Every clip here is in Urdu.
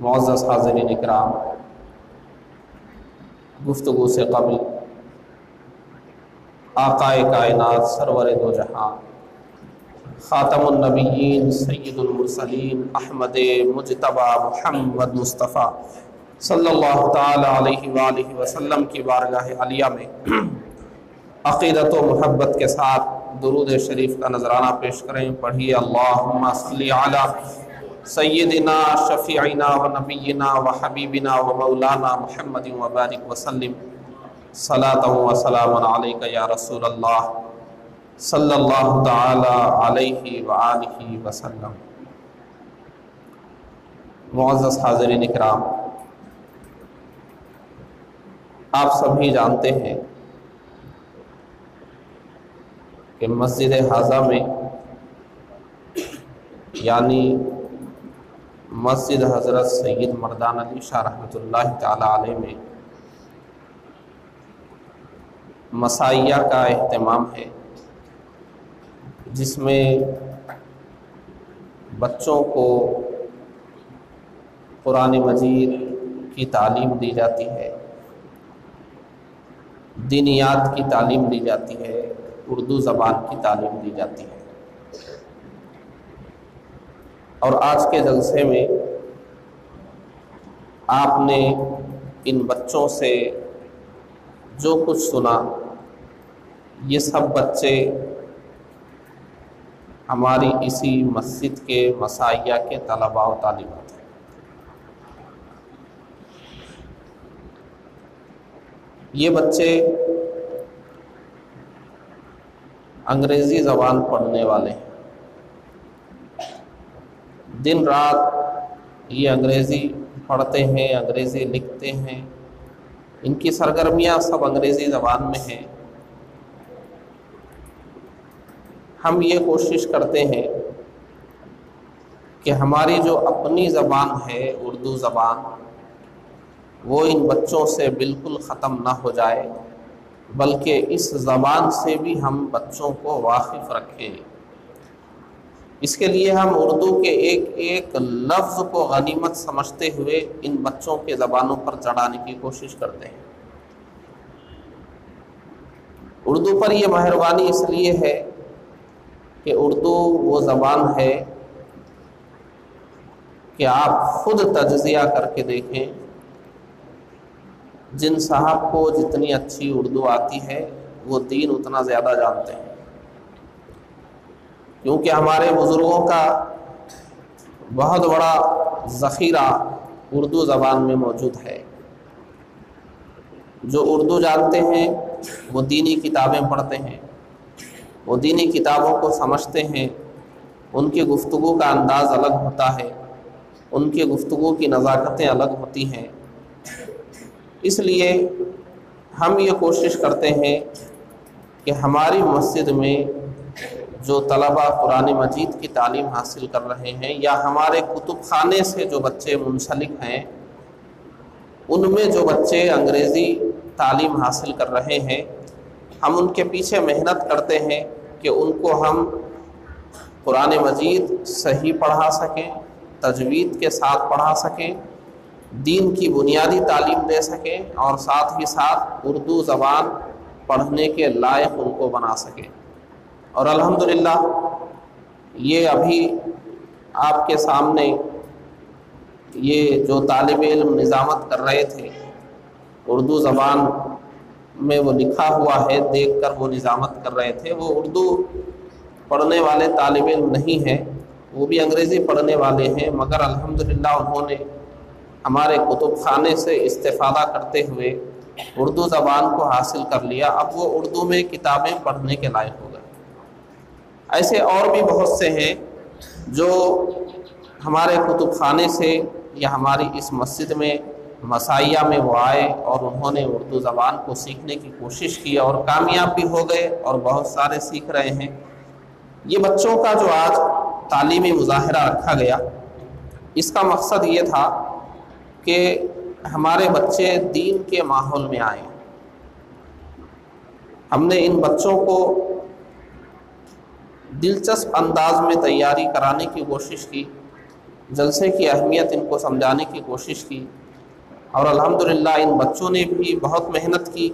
معزز حاضرین اکرام، گفتگو سے قبل آقائے کائنات سرور دو جہاں خاتم النبیین سید المرسلین احمد مجتبی محمد مصطفیٰ صلی اللہ تعالی علیہ وآلہ وسلم کی بارگاہ عالیہ میں عقیدت و محبت کے ساتھ درود شریف کا نذرانہ پیش کریں۔ پڑھیے اللہم صلی علی سیدنا شفیعنا و نبینا و حبیبنا و مولانا محمد و بارک وسلم صلاۃ و سلام علیک یا رسول اللہ صلی اللہ تعالی علیہ وآلہ وسلم۔ معزز حاضرین اکرام، آپ سبھی جانتے ہیں کہ مسجد حاضہ میں یعنی مسجد حضرت سید مردان علی شاہ رحمۃ اللہ تعالی علیہ میں مسائیہ کا اہتمام ہے، جس میں بچوں کو قرآن مجید کی تعلیم دی جاتی ہے، دینیات کی تعلیم دی جاتی ہے، اردو زبان کی تعلیم دی جاتی ہے۔ اور آج کے جلسے میں آپ نے ان بچوں سے جو کچھ سنا، یہ سب بچے ہماری اسی مسجد کے مسائیہ کے طلباء و طالبات ہیں۔ یہ بچے انگریزی زبان پڑھنے والے ہیں، دن رات یہ انگریزی پڑھتے ہیں، انگریزی لکھتے ہیں، ان کی سرگرمیاں سب انگریزی زبان میں ہیں۔ ہم یہ کوشش کرتے ہیں کہ ہماری جو اپنی زبان ہے اردو زبان، وہ ان بچوں سے بالکل ختم نہ ہو جائے، بلکہ اس زبان سے بھی ہم بچوں کو واقف رکھیں۔ اس کے لیے ہم اردو کے ایک ایک لفظ کو غنیمت سمجھتے ہوئے ان بچوں کے زبانوں پر چڑھانے کی کوشش کرتے ہیں۔ اردو پر یہ مہربانی اس لیے ہے کہ اردو وہ زبان ہے کہ آپ خود تجزیہ کر کے دیکھیں، جن صاحب کو جتنی اچھی اردو آتی ہے وہ دین اتنا زیادہ جانتے ہیں، کیونکہ ہمارے بزرگوں کا بہت بڑا ذخیرہ اردو زبان میں موجود ہے۔ جو اردو جانتے ہیں وہ دینی کتابیں پڑھتے ہیں، وہ دینی کتابوں کو سمجھتے ہیں، ان کی گفتگو کا انداز الگ ہوتا ہے، ان کی گفتگو کی نزاکتیں الگ ہوتی ہیں۔ اس لیے ہم یہ کوشش کرتے ہیں کہ ہماری مسجد میں جو طلباء قرآن مجید کی تعلیم حاصل کر رہے ہیں، یا ہمارے کتب خانے سے جو بچے منسلک ہیں، ان میں جو بچے انگریزی تعلیم حاصل کر رہے ہیں، ہم ان کے پیچھے محنت کرتے ہیں کہ ان کو ہم قرآن مجید صحیح پڑھا سکیں، تجوید کے ساتھ پڑھا سکیں، دین کی بنیادی تعلیم دے سکیں، اور ساتھ ہی ساتھ اردو زبان پڑھنے کے لائق ان کو بنا سکیں۔ اور الحمدللہ یہ ابھی آپ کے سامنے یہ جو طالب علم نظامت کر رہے تھے، اردو زبان میں وہ لکھا ہوا ہے، دیکھ کر وہ نظامت کر رہے تھے، وہ اردو پڑھنے والے طالب علم نہیں ہیں، وہ بھی انگریزی پڑھنے والے ہیں، مگر الحمدللہ انہوں نے ہمارے کتب خانے سے استفادہ کرتے ہوئے اردو زبان کو حاصل کر لیا۔ اب وہ اردو میں کتابیں پڑھنے کے لائق ہو گئے۔ ایسے اور بھی بہت سے ہیں جو ہمارے کتب خانے سے یا ہماری اس مسجد میں مسائیہ میں وہ آئے اور انہوں نے اردو زبان کو سیکھنے کی کوشش کی اور کامیاب بھی ہو گئے، اور بہت سارے سیکھ رہے ہیں۔ یہ بچوں کا جو آج تعلیمی مظاہرہ رکھا گیا، اس کا مقصد یہ تھا کہ ہمارے بچے دین کے ماحول میں آئیں۔ ہم نے ان بچوں کو دلچسپ انداز میں تیاری کرانے کی کوشش کی، جلسے کی اہمیت ان کو سمجھانے کی کوشش کی، اور الحمدللہ ان بچوں نے بھی بہت محنت کی۔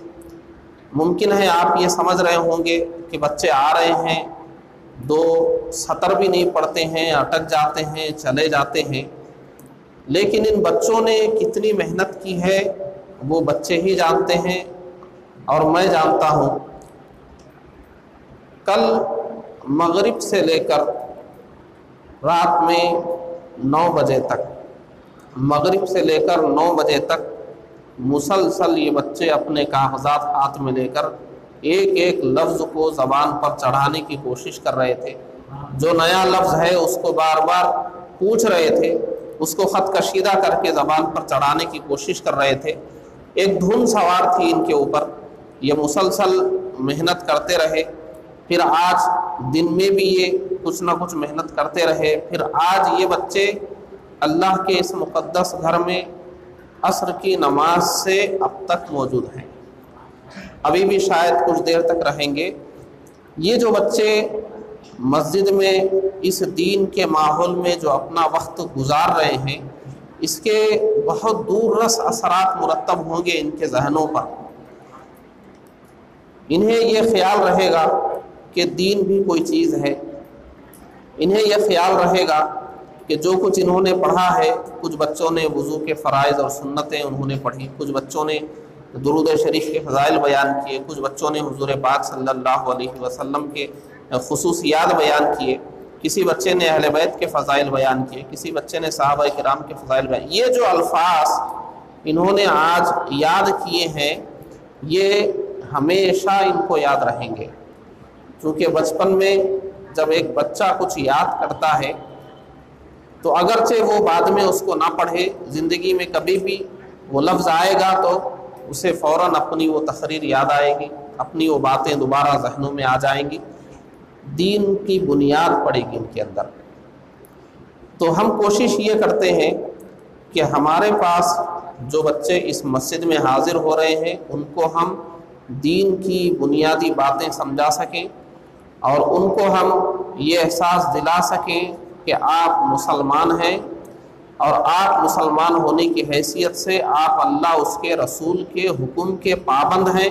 ممکن ہے آپ یہ سمجھ رہے ہوں گے کہ بچے آ رہے ہیں، 2 سطر بھی نہیں پڑھتے ہیں، اٹک جاتے ہیں، چلے جاتے ہیں، لیکن ان بچوں نے کتنی محنت کی ہے وہ بچے ہی جانتے ہیں اور میں جانتا ہوں۔ کل مغرب سے لے کر رات میں 9 بجے تک، مغرب سے لے کر 9 بجے تک مسلسل یہ بچے اپنے کاغذات ہاتھ میں لے کر ایک ایک لفظ کو زبان پر چڑھانے کی کوشش کر رہے تھے۔ جو نیا لفظ ہے اس کو بار بار پوچھ رہے تھے، اس کو خط کشیدہ کر کے زبان پر چڑھانے کی کوشش کر رہے تھے۔ ایک دھن سوار تھی ان کے اوپر، یہ مسلسل محنت کرتے رہے۔ پھر آج دن میں بھی یہ کچھ نہ کچھ محنت کرتے رہے۔ پھر آج یہ بچے اللہ کے اس مقدس گھر میں عصر کی نماز سے اب تک موجود ہیں، ابھی بھی شاید کچھ دیر تک رہیں گے۔ یہ جو بچے مسجد میں اس دین کے ماحول میں جو اپنا وقت گزار رہے ہیں، اس کے بہت دور رس اثرات مرتب ہوں گے ان کے ذہنوں پر۔ انہیں یہ خیال رہے گا کہ دین بھی کوئی چیز ہے، انہیں یہ خیال رہے گا کہ جو کچھ انہوں نے پڑھا ہے، کچھ بچوں نے وضو کے فرائض اور سنتیں انہوں نے پڑھی، کچھ بچوں نے درود شریف کے فضائل بیان کیے، کچھ بچوں نے حضور پاک صلی اللہ علیہ وسلم کے خصوصیات بیان کیے، کسی بچے نے اہل بیت کے فضائل بیان کیے، کسی بچے نے صحابہ کرام کے فضائل بیان۔ یہ جو الفاظ انہوں نے آج یاد کیے ہیں، یہ ہمیشہ ان کو یاد رہیں گے، کیونکہ بچپن میں جب ایک بچہ کچھ یاد کرتا ہے تو اگرچہ وہ بعد میں اس کو نہ پڑھے، زندگی میں کبھی بھی وہ لفظ آئے گا تو اسے فوراً اپنی وہ تقریر یاد آئے گی، اپنی وہ باتیں دوبارہ ذہنوں میں آ جائیں گی، دین کی بنیاد پڑے گی ان کے اندر۔ تو ہم کوشش یہ کرتے ہیں کہ ہمارے پاس جو بچے اس مسجد میں حاضر ہو رہے ہیں ان کو ہم دین کی بنیادی باتیں سمجھا سکیں، اور ان کو ہم یہ احساس دلا سکیں کہ آپ مسلمان ہیں، اور آپ مسلمان ہونے کی حیثیت سے آپ اللہ اس کے رسول کے حکم کے پابند ہیں۔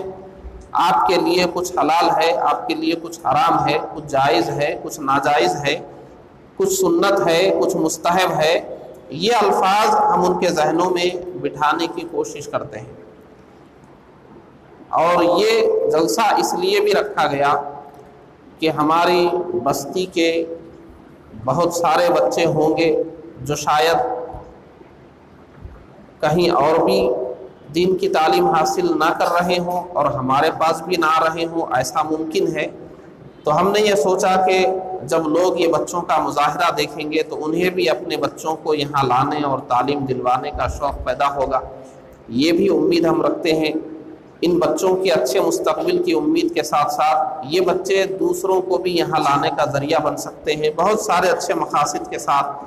آپ کے لیے کچھ حلال ہے، آپ کے لیے کچھ حرام ہے، کچھ جائز ہے، کچھ ناجائز ہے، کچھ سنت ہے، کچھ مستحب ہے۔ یہ الفاظ ہم ان کے ذہنوں میں بٹھانے کی کوشش کرتے ہیں، اور یہ جلسہ اس لیے بھی رکھا گیا کہ ہماری بستی کے بہت سارے بچے ہوں گے جو شاید کہیں اور بھی دین کی تعلیم حاصل نہ کر رہے ہوں اور ہمارے پاس بھی نہ آ رہے ہوں، ایسا ممکن ہے۔ تو ہم نے یہ سوچا کہ جب لوگ یہ بچوں کا مظاہرہ دیکھیں گے تو انہیں بھی اپنے بچوں کو یہاں لانے اور تعلیم دلوانے کا شوق پیدا ہوگا۔ یہ بھی امید ہم رکھتے ہیں، ان بچوں کے اچھے مستقبل کی امید کے ساتھ ساتھ یہ بچے دوسروں کو بھی یہاں لانے کا ذریعہ بن سکتے ہیں۔ بہت سارے اچھے مقاصد کے ساتھ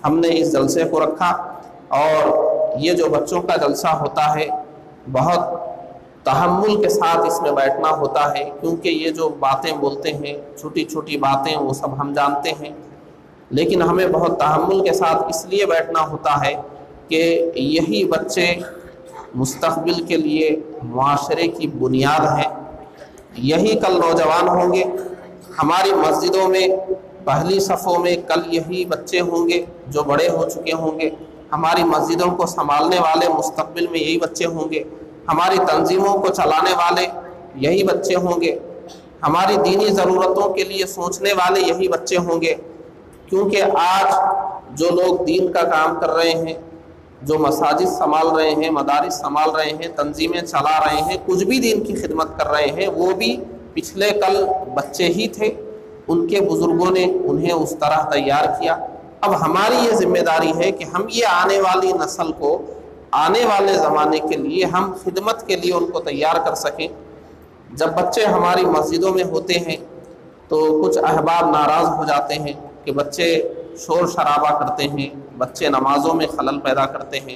ہم نے اس جلسے کو رکھا، اور یہ جو بچوں کا جلسہ ہوتا ہے بہت تحمل کے ساتھ اس میں بیٹھنا ہوتا ہے، کیونکہ یہ جو باتیں بولتے ہیں چھوٹی چھوٹی باتیں وہ سب ہم جانتے ہیں، لیکن ہمیں بہت تحمل کے ساتھ اس لیے بیٹھنا ہوتا ہے کہ یہی بچے مستقبل کے لیے معاشرے کی بنیاد ہیں، یہی کل نوجوان ہوں گے۔ ہماری مسجدوں میں پہلی صفوں میں کل یہی بچے ہوں گے جو بڑے ہو چکے ہوں گے، ہماری مسجدوں کو سنبھالنے والے مستقبل میں یہی بچے ہوں گے، ہماری تنظیموں کو چلانے والے یہی بچے ہوں گے، ہماری دینی ضرورتوں کے لیے سوچنے والے یہی بچے ہوں گے۔ کیونکہ آج جو لوگ دین کا کام کر رہے ہیں، جو مساجد سنبھال رہے ہیں، مدارس سنبھال رہے ہیں، تنظیمیں چلا رہے ہیں، کچھ بھی دین کی خدمت کر رہے ہیں، وہ بھی پچھلے کل بچے ہی تھے، ان کے بزرگوں نے انہیں اس طرح تیار کیا۔ اب ہماری یہ ذمہ داری ہے کہ ہم یہ آنے والی نسل کو آنے والے زمانے کے لیے ہم خدمت کے لیے ان کو تیار کر سکیں۔ جب بچے ہماری مسجدوں میں ہوتے ہیں تو کچھ احباب ناراض ہو جاتے ہیں کہ بچے شور شرابہ کرتے ہیں، بچے نمازوں میں خلل پیدا کرتے ہیں۔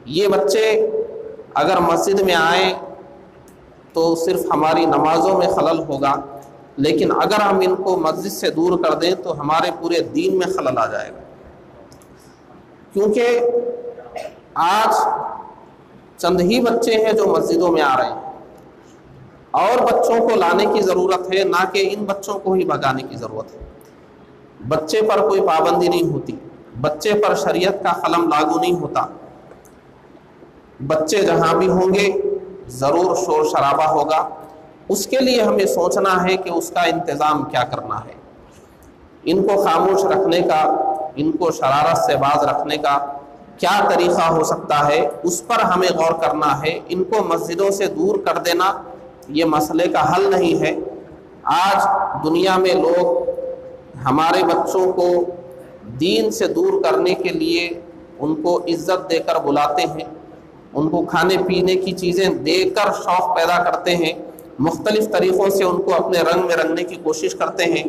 یہ بچے اگر مسجد میں آئیں تو صرف ہماری نمازوں میں خلل ہوگا، لیکن اگر ہم ان کو مسجد سے دور کر دیں تو ہمارے پورے دین میں خلل آ جائے گا۔ کیونکہ آج چند ہی بچے ہیں جو مسجدوں میں آ رہے ہیں، اور بچوں کو لانے کی ضرورت ہے، نہ کہ ان بچوں کو ہی بھگانے کی ضرورت ہے۔ بچے پر کوئی پابندی نہیں ہوتی، بچے پر شریعت کا قلم لاگو نہیں ہوتا۔ بچے جہاں بھی ہوں گے ضرور شور شرابہ ہوگا، اس کے لیے ہمیں سوچنا ہے کہ اس کا انتظام کیا کرنا ہے۔ ان کو خاموش رکھنے کا، ان کو شرارت سے باز رکھنے کا کیا طریقہ ہو سکتا ہے، اس پر ہمیں غور کرنا ہے۔ ان کو مسجدوں سے دور کر دینا یہ مسئلے کا حل نہیں ہے۔ آج دنیا میں لوگ ہمارے بچوں کو دین سے دور کرنے کے لیے ان کو عزت دے کر بلاتے ہیں، ان کو کھانے پینے کی چیزیں دے کر شوق پیدا کرتے ہیں، مختلف طریقوں سے ان کو اپنے رنگ میں رنگنے کی کوشش کرتے ہیں۔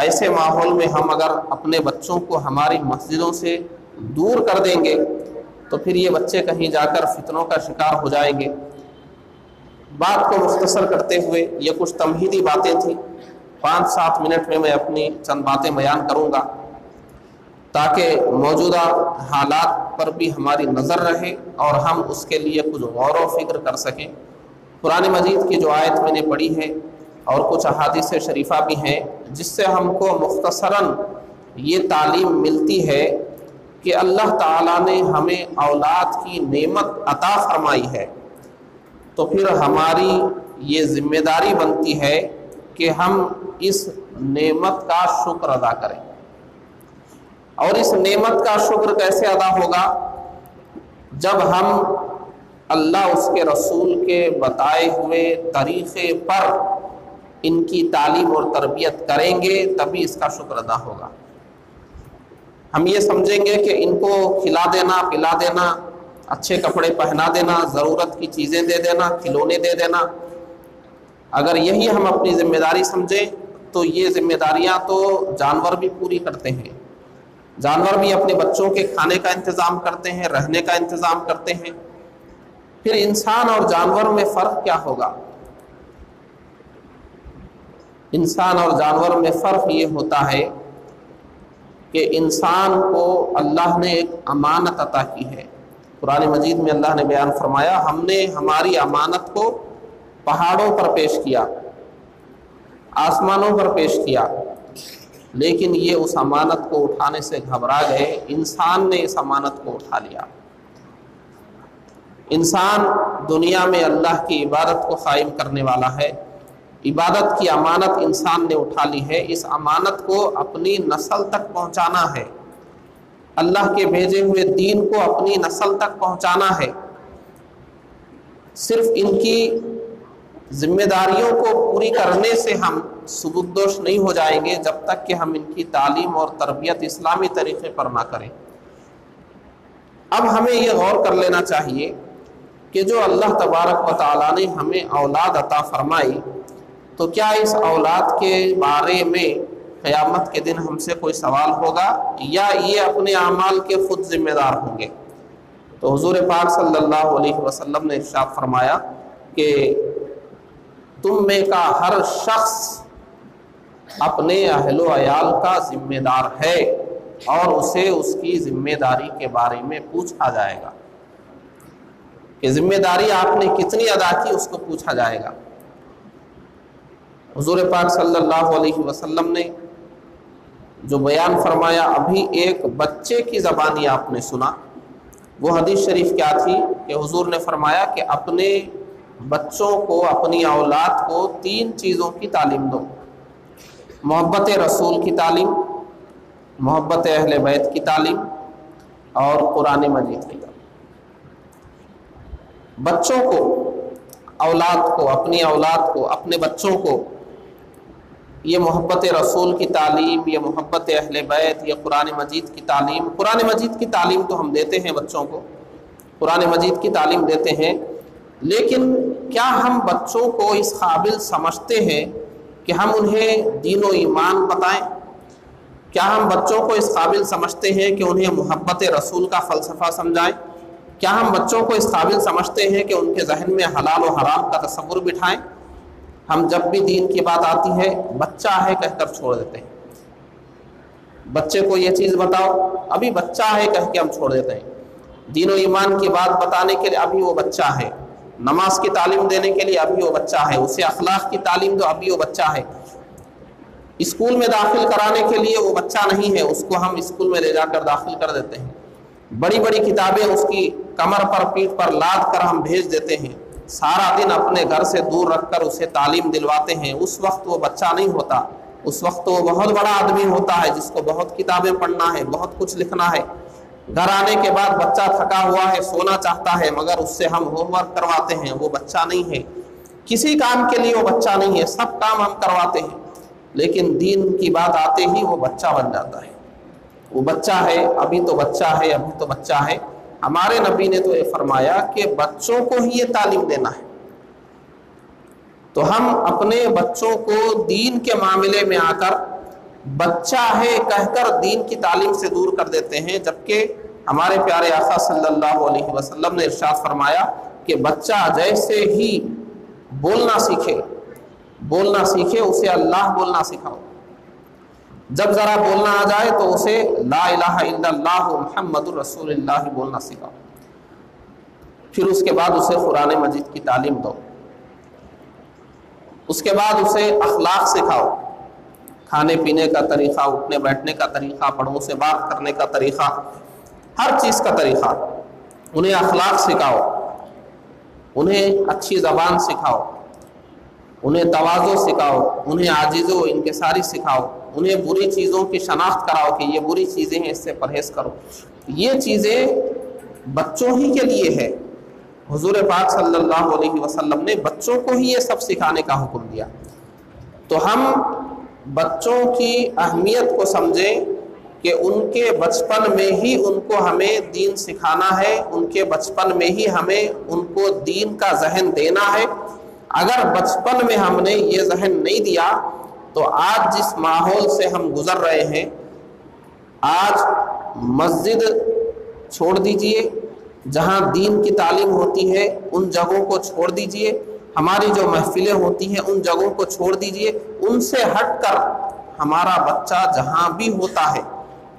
ایسے ماحول میں ہم اگر اپنے بچوں کو ہماری مسجدوں سے دور کر دیں گے تو پھر یہ بچے کہیں جا کر فتنوں کا شکار ہو جائیں گے۔ بات کو مختصر کرتے ہوئے یہ کچھ تمہیدی باتیں تھیں، 5-7 منٹ میں اپنی چند باتیں بیان کروں گا تاکہ موجودہ حالات پر بھی ہماری نظر رہے اور ہم اس کے لیے کچھ غور و فکر کر سکیں۔ قرآن مجید کی جو آیت میں نے پڑھی ہے اور کچھ احادیث شریفہ بھی ہیں جس سے ہم کو مختصراً یہ تعلیم ملتی ہے کہ اللہ تعالیٰ نے ہمیں اولاد کی نعمت عطا فرمائی ہے، تو پھر ہماری یہ ذمہ داری بنتی ہے کہ ہم اس نعمت کا شکر ادا کریں۔ اور اس نعمت کا شکر کیسے ادا ہوگا؟ جب ہم اللہ اس کے رسول کے بتائے ہوئے طریقے پر ان کی تعلیم اور تربیت کریں گے تبھی اس کا شکر ادا ہوگا۔ ہم یہ سمجھیں گے کہ ان کو کھلا دینا، پلا دینا، اچھے کپڑے پہنا دینا، ضرورت کی چیزیں دے دینا، کھلونے دے دینا، اگر یہی ہم اپنی ذمہ داری سمجھیں تو یہ ذمہ داریاں تو جانور بھی پوری کرتے ہیں۔ جانور بھی اپنے بچوں کے کھانے کا انتظام کرتے ہیں، رہنے کا انتظام کرتے ہیں، پھر انسان اور جانور میں فرق کیا ہوگا؟ انسان اور جانور میں فرق یہ ہوتا ہے کہ انسان کو اللہ نے ایک امانت عطا کی ہے۔ قرآن مجید میں اللہ نے بیان فرمایا، ہم نے ہماری امانت کو پہاڑوں پر پیش کیا، آسمانوں پر پیش کیا، لیکن یہ اس امانت کو اٹھانے سے گھبرا گئے۔ انسان نے اس امانت کو اٹھا لیا۔ انسان دنیا میں اللہ کی عبادت کو قائم کرنے والا ہے، عبادت کی امانت انسان نے اٹھا لی ہے۔ اس امانت کو اپنی نسل تک پہنچانا ہے، اللہ کے بھیجے ہوئے دین کو اپنی نسل تک پہنچانا ہے۔ صرف ان کی ذمہ داریوں کو پوری کرنے سے ہم سبکدوش نہیں ہو جائیں گے جب تک کہ ہم ان کی تعلیم اور تربیت اسلامی طریقے پر نہ کریں۔ اب ہمیں یہ غور کر لینا چاہیے کہ جو اللہ تبارک و تعالیٰ نے ہمیں اولاد عطا فرمائی، تو کیا اس اولاد کے بارے میں قیامت کے دن ہم سے کوئی سوال ہوگا یا یہ اپنے اعمال کے خود ذمہ دار ہوں گے؟ تو حضور پاک صلی اللہ علیہ وسلم نے ارشاد فرمایا کہ تم میں کا ہر شخص اپنے اہل و عیال کا ذمہ دار ہے اور اسے اس کی ذمہ داری کے بارے میں پوچھا جائے گا کہ ذمہ داری آپ نے کتنی ادا کی، اس کو پوچھا جائے گا۔ حضور پاک صلی اللہ علیہ وسلم نے جو بیان فرمایا ابھی ایک بچے کی زبانی آپ نے سنا، وہ حدیث شریف کیا تھی کہ حضور نے فرمایا کہ اپنے بچوں کو، اپنی اولاد کو 3 چیزوں کی تعلیم دو: محبت رسول کی تعلیم، محبت اہل بیت کی تعلیم اور قرآن مجید کی تعلیم۔ بچوں کو، اولاد کو، اپنی اولاد کو، اپنے بچوں کو یہ محبت رسول کی تعلیم، یہ محبت اہل بیت، یہ قرآن مجید کی تعلیم۔ قرآن مجید کی تعلیم تو ہم دیتے ہیں بچوں کو، قرآن مجید کی تعلیم دیتے ہیں، لیکن کیا ہم بچوں کو اس قابل سمجھتے ہیں کہ ہم انہیں دین و ایمان بتائیں؟ کیا ہم بچوں کو اس قابل سمجھتے ہیں کہ انہیں محبت رسول کا فلسفہ سمجھائیں؟ کیا ہم بچوں کو اس قابل سمجھتے ہیں کہ ان کے ذہن میں حلال و حرام کا تصور بٹھائیں؟ ہم جب بھی دین کی بات آتی ہے بچہ ہے کہہ کر چھوڑ دیتے ہیں۔ بچے کو یہ چیز بتاؤ، ابھی بچہ ہے کہہ کے ہم چھوڑ دیتے ہیں۔ دین و ایمان کی بات بتانے کے لیے ابھی وہ بچہ ہے، نماز کی تعلیم دینے کے لیے ابھی وہ بچہ ہے، اسے اخلاق کی تعلیم دو ابھی وہ بچہ ہے، اسکول میں داخل کرانے کے لیے وہ بچہ نہیں ہے، اس کو ہم اسکول میں لے جا کر داخل کر دیتے ہیں، بڑی بڑی کتابیں اس کی کمر پر پیٹھ پر لاد کر ہم بھیج دیتے ہیں، سارا دن اپنے گھر سے دور رکھ کر اسے تعلیم دلواتے ہیں۔ اس وقت وہ بچہ نہیں ہوتا، اس وقت وہ بہت بڑا آدمی ہوتا ہے جس کو بہت کتابیں پڑھنا ہے، بہت کچھ لکھنا ہے۔ گھر آنے کے بعد بچہ تھکا ہوا ہے، سونا چاہتا ہے، مگر اس سے ہم ہوم ورک کرواتے ہیں، وہ بچہ نہیں ہے، کسی کام کے لیے وہ بچہ نہیں ہے، سب کام ہم کرواتے ہیں، لیکن دین کی بات آتے ہی وہ بچہ بن جاتا ہے۔ وہ بچہ ہے، ابھی تو بچہ ہے، ابھی تو بچہ ہے۔ ہمارے نبی نے تو یہ فرمایا کہ بچوں کو ہی یہ تعلیم دینا ہے، تو ہم اپنے بچوں کو دین کے معاملے میں آ کر بچہ ہے کہہ کر دین کی تعلیم سے دور کر دیتے ہیں، جبکہ ہمارے پیارے آقا صلی اللہ علیہ وسلم نے ارشاد فرمایا کہ بچہ جیسے ہی بولنا سیکھے اسے اللہ بولنا سکھاؤ، جب ذرا بولنا آ جائے تو اسے لا الہ الا اللہ محمد الرسول اللہ بولنا سکھاؤ، پھر اس کے بعد اسے قرآن مجید کی تعلیم دو، اس کے بعد اسے اخلاق سکھاؤ، کھانے پینے کا طریقہ، اٹھنے بیٹھنے کا طریقہ، بڑوں سے بات کرنے کا طریقہ، ہر چیز کا طریقہ، انہیں اخلاق سکھاؤ، انہیں اچھی زبان سکھاؤ، انہیں تواضع سکھاؤ، انہیں عاجزی و انکساری سکھاؤ، انہیں بری چیزوں کی شناخت کراؤ کہ یہ بری چیزیں ہیں، اس سے پرہیز کرو۔ یہ چیزیں بچوں ہی کے لیے ہے، حضور پاک صلی اللہ علیہ وسلم نے بچوں کو ہی یہ سب سکھانے کا حکم دیا۔ تو ہم بچوں کی اہمیت کو سمجھیں کہ ان کے بچپن میں ہی ان کو ہمیں دین سکھانا ہے، ان کے بچپن میں ہی ہمیں ان کو دین کا ذہن دینا ہے۔ اگر بچپن میں ہم نے یہ ذہن نہیں دیا تو آج جس ماحول سے ہم گزر رہے ہیں، آج مسجد چھوڑ دیجئے، جہاں دین کی تعلیم ہوتی ہے ان جگہوں کو چھوڑ دیجئے، ہماری جو محفلیں ہوتی ہیں ان جگہوں کو چھوڑ دیجئے، ان سے ہٹ کر ہمارا بچہ جہاں بھی ہوتا ہے،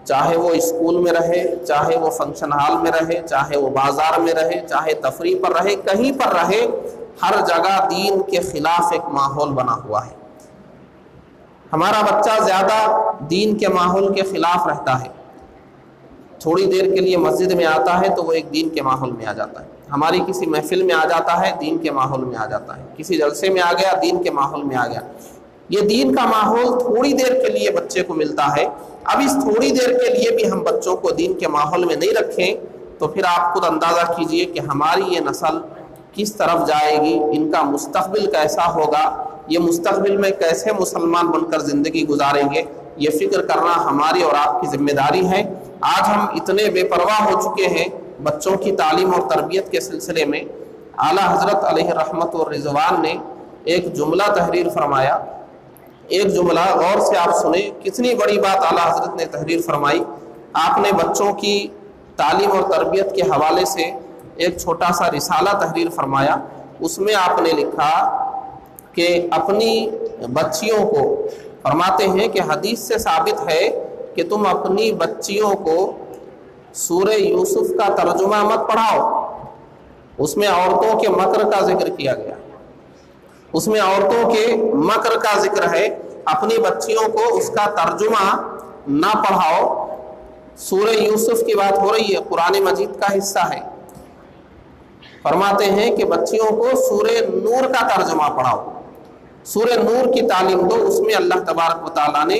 چاہے وہ اسکول میں رہے، چاہے وہ فنکشن ہال میں رہے، چاہے وہ بازار میں رہے، چاہے تفریح پر رہے، کہیں پر رہے، ہر جگہ دین کے خلاف ایک ماحول بنا ہوا ہے۔ ہمارا بچہ زیادہ دین کے ماحول کے خلاف رہتا ہے، تھوڑی دیر کے لیے مسجد میں آتا ہے تو وہ ایک دین کے ماحول میں آ جاتا ہے، ہماری کسی محفل میں آ جاتا ہے دین کے ماحول میں آ جاتا ہے، کسی جلسے میں آ گیا دین کے ماحول میں آ گیا۔ یہ دین کا ماحول تھوڑی دیر کے لیے بچے کو ملتا ہے، اب اس تھوڑی دیر کے لیے بھی ہم بچوں کو دین کے ماحول میں نہیں رکھیں تو پھر آپ خود اندازہ کیجئے کہ ہماری یہ نسل کس طرف جائے گی، ان کا مستقبل کیسا ہوگا، یہ مستقبل میں کیسے مسلمان بن کر زندگی گزاریں گے، یہ فکر کرنا ہماری اور آپ کی ذمہ داری ہے۔ آج ہم اتنے بے پرواہ ہو چکے ہیں بچوں کی تعلیم اور تربیت کے سلسلے میں۔ اعلیٰ حضرت علیہ رحمت و رضوان نے ایک جملہ تحریر فرمایا، ایک جملہ غور سے آپ سنیں، کتنی بڑی بات اعلیٰ حضرت نے تحریر فرمائی۔ آپ نے بچوں کی تعلیم اور تربیت کے حوالے سے ایک چھوٹا سا رسالہ تحریر فرمایا، اس میں آپ نے لکھا کہ اپنی بچیوں کو، فرماتے ہیں کہ حدیث سے ثابت ہے کہ تم اپنی بچیوں کو سورہ یوسف کا ترجمہ مت پڑھاؤ، اس میں عورتوں کے مکر کا ذکر کیا گیا، اس میں عورتوں کے مکر کا ذکر ہے، اپنی بچیوں کو اس کا ترجمہ نہ پڑھاؤ۔ سورہ یوسف کی بات ہو رہی ہے، قرآن مجید کا حصہ ہے، فرماتے ہیں کہ بچیوں کو سورہ نور کا ترجمہ پڑھاؤ، سورہ نور کی تعلیم دو، اس میں اللہ تبارک و تعالیٰ نے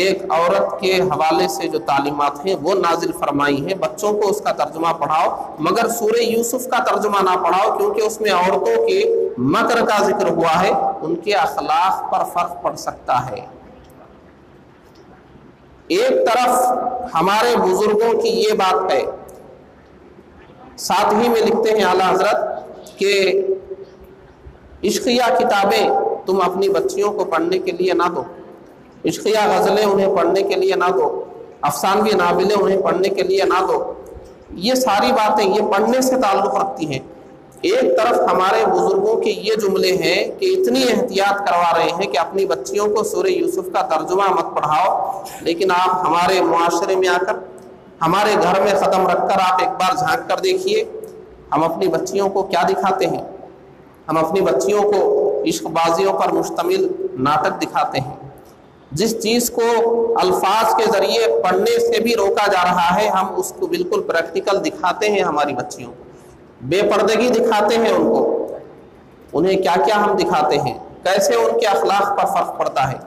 ایک عورت کے حوالے سے جو تعلیمات ہیں وہ نازل فرمائی ہیں، بچوں کو اس کا ترجمہ پڑھاؤ، مگر سورہ یوسف کا ترجمہ نہ پڑھاؤ، کیونکہ اس میں عورتوں کے مکر کا ذکر ہوا ہے، ان کے اخلاق پر فرق پڑ سکتا ہے۔ ایک طرف ہمارے بزرگوں کی یہ بات ہے، ساتھ ہی میں لکھتے ہیں اعلیٰ حضرت کہ عشقیہ کتابیں تم اپنی بچیوں کو پڑھنے کے لیے نہ دو، عشقیہ غزلیں انہیں پڑھنے کے لیے نہ دو، افسانوی ناولیں انہیں پڑھنے کے لیے نہ دو۔ یہ ساری باتیں یہ پڑھنے سے تعلق رکھتی ہیں، ایک طرف ہمارے بزرگوں کے یہ جملے ہیں کہ اتنی احتیاط کروا رہے ہیں کہ اپنی بچیوں کو سورہ یوسف کا ترجمہ مت پڑھاؤ، لیکن آپ ہمارے معاشرے میں آ کر، ہمارے گھر میں قدم رکھ کر آپ ایک بار جھانک کر دیکھیے، ہم اپنی بچیوں کو کیا دکھاتے ہیں؟ ہم اپنی بچیوں کو عشق بازیوں پر مشتمل ناٹک دکھاتے ہیں۔ جس چیز کو الفاظ کے ذریعے پڑھنے سے بھی روکا جا رہا ہے، ہم اس کو بالکل پریکٹیکل دکھاتے ہیں ہماری بچیوں کو، بے پردگی دکھاتے ہیں ان کو، انہیں کیا کیا ہم دکھاتے ہیں، کیسے ان کے اخلاق پر فرق پڑتا ہے۔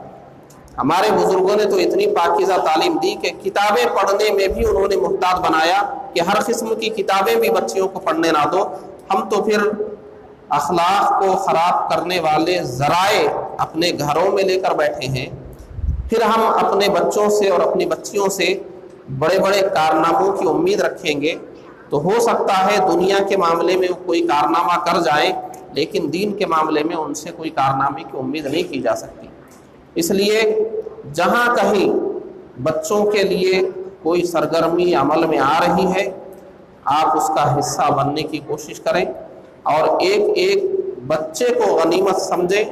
ہمارے بزرگوں نے تو اتنی پاکیزہ تعلیم دی کہ کتابیں پڑھنے میں بھی انہوں نے محتاط بنایا کہ ہر قسم کی کتابیں بھی بچیوں کو پڑھنے نہ دو۔ ہم تو پھر اخلاق کو خراب کرنے والے ذرائع اپنے گھروں میں لے کر بیٹھے ہیں، پھر ہم اپنے بچوں سے اور اپنی بچیوں سے بڑے بڑے کارناموں کی امید رکھیں گے، تو ہو سکتا ہے دنیا کے معاملے میں کوئی کارنامہ کر جائیں، لیکن دین کے معاملے میں ان سے کوئی کارنامے کی امید نہیں کی جا سکتی۔ اس لیے جہاں کہیں بچوں کے لیے کوئی سرگرمی عمل میں آ رہی ہے، آپ اس کا حصہ بننے کی کوشش کریں اور ایک ایک بچے کو غنیمت سمجھیں۔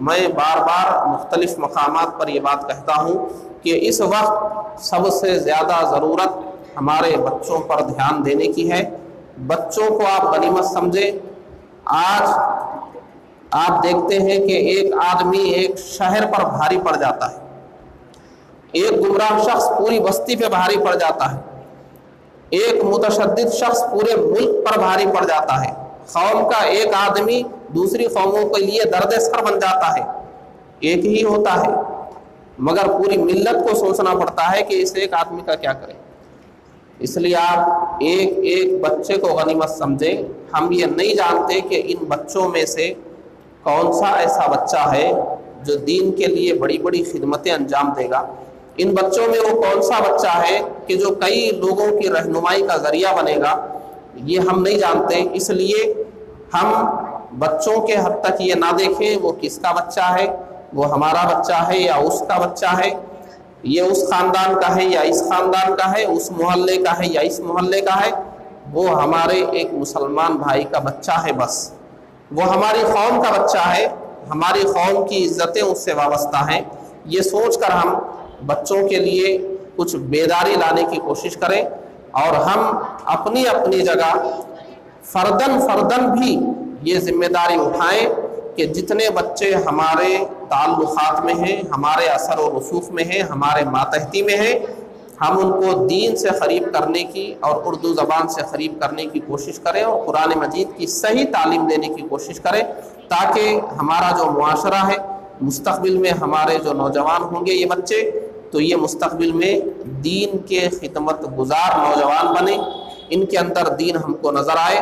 میں بار بار مختلف مقامات پر یہ بات کہتا ہوں کہ اس وقت سب سے زیادہ ضرورت ہمارے بچوں پر دھیان دینے کی ہے۔ بچوں کو آپ غنیمت سمجھیں۔ آج آپ دیکھتے ہیں کہ ایک آدمی ایک شہر پر بھاری پڑ جاتا ہے، ایک گمراہ شخص پوری بستی پہ بھاری پڑ جاتا ہے، ایک متشدد شخص پورے ملک پر بھاری پڑ جاتا ہے، قوم کا ایک آدمی دوسری قوموں کے لیے درد سر بن جاتا ہے، ایک ہی ہوتا ہے، مگر پوری ملت کو سوچنا پڑتا ہے کہ اس ایک آدمی کا کیا کریں۔ اس لیے آپ ایک ایک بچے کو غنیمت سمجھیں۔ ہم یہ نہیں جانتے کہ ان بچوں میں سے کون سا ایسا بچہ ہے جو دین کے لیے بڑی بڑی خدمتیں انجام دے گا، ان بچوں میں وہ کون سا بچہ ہے کہ جو کئی لوگوں کی رہنمائی کا ذریعہ بنے گا، یہ ہم نہیں جانتے۔ اس لیے ہم بچوں کے حد تک یہ نہ دیکھیں وہ کس کا بچہ ہے، وہ ہمارا بچہ ہے یا اس کا بچہ ہے، یہ اس خاندان کا ہے یا اس خاندان کا ہے، اس محلے کا ہے یا اس محلے کا ہے، وہ ہمارے ایک مسلمان بھائی کا بچہ ہے، بس وہ ہماری قوم کا بچہ ہے، ہماری قوم کی عزتیں اس سے وابستہ ہیں۔ یہ سوچ کر ہم بچوں کے لیے کچھ بیداری لانے کی کوشش کریں اور ہم اپنی اپنی جگہ فردن بھی یہ ذمہ داری اٹھائیں کہ جتنے بچے ہمارے تعلقات میں ہیں، ہمارے اثر و رسوخ میں ہیں، ہمارے ماتحتی میں ہیں، ہم ان کو دین سے قریب کرنے کی اور اردو زبان سے قریب کرنے کی کوشش کریں اور قرآن مجید کی صحیح تعلیم دینے کی کوشش کریں، تاکہ ہمارا جو معاشرہ ہے، مستقبل میں ہمارے جو نوجوان ہوں گے یہ بچے، تو یہ مستقبل میں دین کے خدمت گزار نوجوان بنیں، ان کے اندر دین ہم کو نظر آئے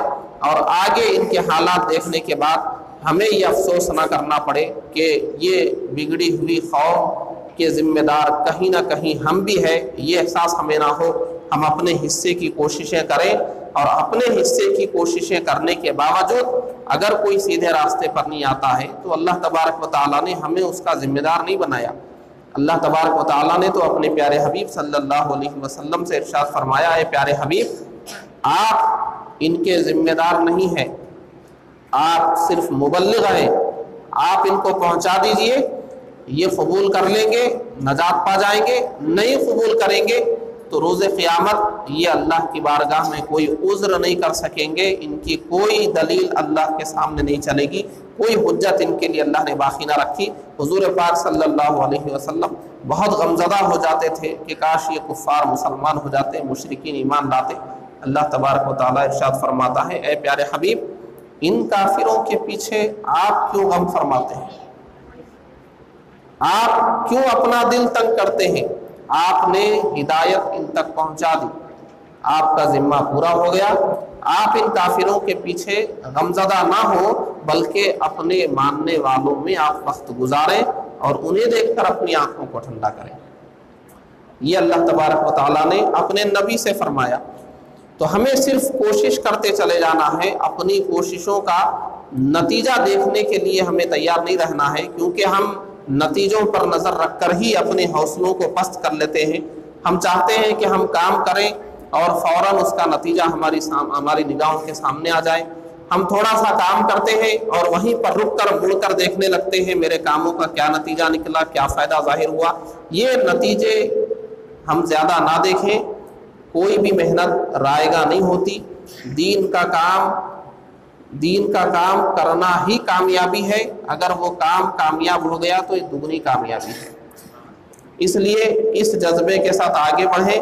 اور آگے ان کے حالات دیکھنے کے بعد ہمیں یہ افسوس نہ کرنا پڑے کہ یہ بگڑی ہوئی قوم کے ذمہ دار کہیں نہ کہیں ہم بھی ہے، یہ احساس ہمیں نہ ہو۔ ہم اپنے حصے کی کوششیں کریں اور اپنے حصے کی کوششیں کرنے کے باوجود اگر کوئی سیدھے راستے پر نہیں آتا ہے تو اللہ تبارک و تعالیٰ نے ہمیں اس کا ذمہ دار نہیں بنایا۔ اللہ تبارک و تعالیٰ نے تو اپنے پیارے حبیب صلی اللہ علیہ وسلم سے ارشاد فرمایا، اے پیارے حبیب آپ ان کے ذمہ دار نہیں ہیں، آپ صرف مبلغ ہیں، آپ ان کو پہنچا دیجئے، یہ قبول کر لیں گے نجات پا جائیں گے، نہیں قبول کریں گے تو روز قیامت یہ اللہ کی بارگاہ میں کوئی عذر نہیں کر سکیں گے، ان کی کوئی دلیل اللہ کے سامنے نہیں چلے گی، کوئی حجت ان کے لیے اللہ نے باقی نہ رکھی۔ حضور پاک صلی اللہ علیہ وسلم بہت غمزدہ ہو جاتے تھے کہ کاش یہ کفار مسلمان ہو جاتے، مشرکین ایمان لاتے۔ اللہ تبارک و تعالیٰ ارشاد فرماتا ہے، اے پیارے حبیب ان کافروں کے پیچھے آپ کیوں غم فرماتے ہیں، آپ کیوں اپنا دل تنگ کرتے ہیں؟ آپ نے ہدایت ان تک پہنچا دی، آپ کا ذمہ پورا ہو گیا، آپ ان کافروں کے پیچھے غمزدہ نہ ہو بلکہ اپنے ماننے والوں میں آپ وقت گزاریں اور انہیں دیکھ کر اپنی آنکھوں کو ٹھنڈا کریں۔ یہ اللہ تبارک و تعالیٰ نے اپنے نبی سے فرمایا، تو ہمیں صرف کوشش کرتے چلے جانا ہے، اپنی کوششوں کا نتیجہ دیکھنے کے لیے ہمیں تیار نہیں رہنا ہے، کیونکہ ہم نتیجوں پر نظر رکھ کر ہی اپنے حوصلوں کو پست کر لیتے ہیں۔ ہم چاہتے ہیں کہ ہم کام کریں اور فوراً اس کا نتیجہ ہماری نگاہوں کے سامنے آ جائے، ہم تھوڑا سا کام کرتے ہیں اور وہیں پر رک کر مڑ کر دیکھنے لگتے ہیں میرے کاموں کا کیا نتیجہ نکلا، کیا فائدہ ظاہر ہوا۔ یہ نتیجے ہم زیادہ نہ دیکھیں، کوئی بھی محنت رائگاں نہیں ہوتی۔ دین کا کام کرنا ہی کامیابی ہے، اگر وہ کام کامیاب ہو گیا تو یہ دگنی کامیابی ہے۔ اس لیے اس جذبے کے ساتھ آگے بڑھیں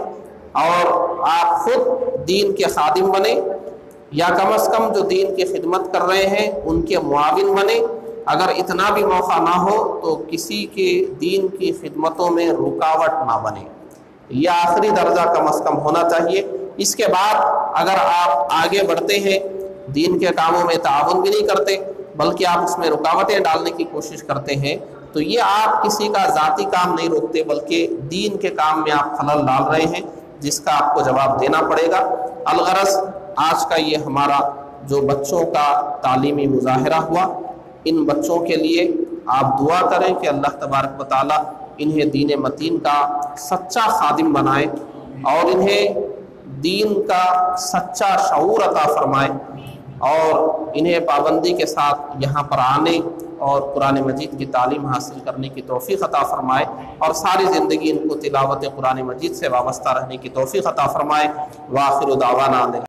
اور آپ خود دین کے خادم بنیں، یا کم از کم جو دین کی خدمت کر رہے ہیں ان کے معاون بنیں۔ اگر اتنا بھی موقع نہ ہو تو کسی کے دین کی خدمتوں میں رکاوٹ نہ بنے، یہ آخری درجہ کم از کم ہونا چاہیے۔ اس کے بعد اگر آپ آگے بڑھتے ہیں، دین کے کاموں میں تعاون بھی نہیں کرتے بلکہ آپ اس میں رکاوٹیں ڈالنے کی کوشش کرتے ہیں، تو یہ آپ کسی کا ذاتی کام نہیں روکتے بلکہ دین کے کام میں آپ خلل ڈال رہے ہیں، جس کا آپ کو جواب دینا پڑے گا۔ الغرض آج کا یہ ہمارا جو بچوں کا تعلیمی مظاہرہ ہوا، ان بچوں کے لیے آپ دعا کریں کہ اللہ تبارک و تعالی انہیں دین متین کا سچا خادم بنائے اور انہیں دین کا سچا شعور عطا فرمائے، اور انہیں پابندی کے ساتھ یہاں پر آنے اور قرآن مجید کی تعلیم حاصل کرنے کی توفیق عطا فرمائے، اور ساری زندگی ان کو تلاوت قرآن مجید سے وابستہ رہنے کی توفیق عطا فرمائے۔ وآخر دعوانا